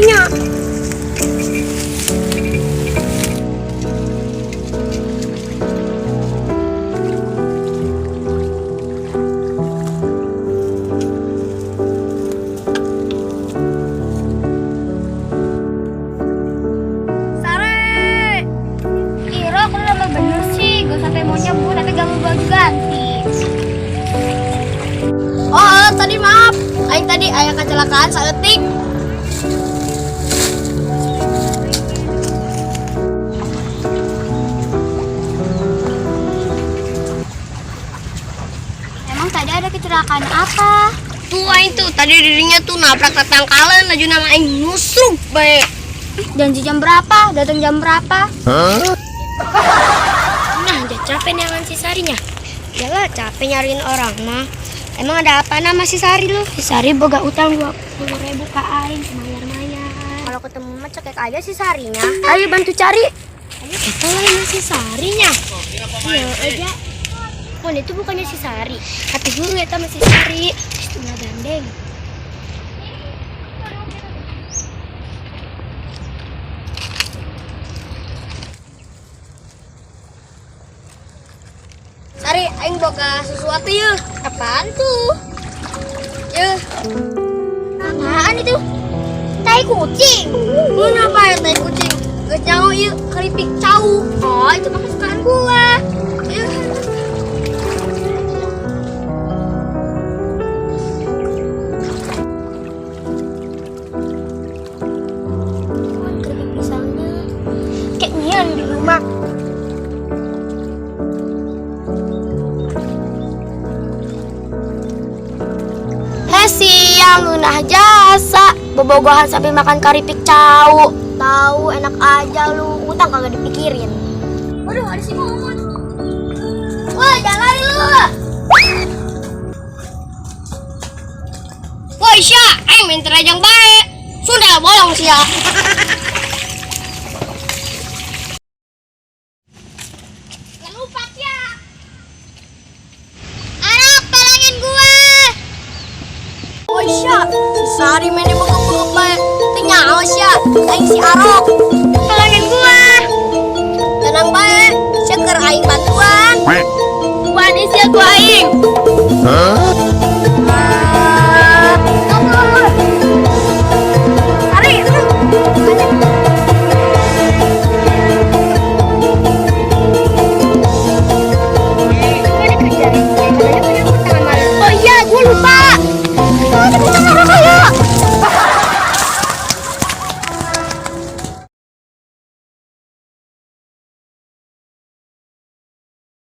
sarinya. Sare! Iro, aku lama bener sih. Gak sampai mau nyebut, tapi gak mau baju ganti. Oh, tadi maaf. Aing tadi aya kecelakaan saeutik. Emang tadi ada kecelakaan apa? Tuh aing tuh tadi dirinya tuh nabrak tatangkalan laju nama aing nusuk bae. Janji jam berapa? Datang jam berapa? Nah, udah capek nih si Sarinya. Yalah, capek nyariin orang mah. Emang ada apa nama si Sari lu? Si Sari boga utang 20.000 ke aing, mayar-mayar. Kalau ketemu mah cekek aja si Sarinya. Ayo bantu cari. Ayo kita lain si Sarinya. Iya, aja. Oh, itu bukannya si Sari. Kata guru eta mah si Sari. Istilah gandeng. Sari, aing boga sesuatu yeuh. Apaan tuh? Yeuh. Apaan itu? Tai kucing. Kenapa ya tai kucing? Geus nyaho ieu keripik cau. Oh, itu mah kesukaan gua. Yeuh. Keripik pisangnya. Kayak nyian di rumah. Siang lunah jasa bobogohan sambil makan keripik cau. Tahu enak aja lu, utang kagak dipikirin. Waduh, ada si Momot. Wah, jangan lari lu. Woi, Sya, aing main terajang baik. Sudah bolong sia. Gak lupa ya. Anak, tolongin gua. Woi, Sya, si Sari mainnya bengkak-bengkak baik. Nyawa Sya, aing si Arok. Tolongin gua. Tenang baik, seker aing bantuan. Buat isi aku aing. Sari, Gua dikerjain. Katanya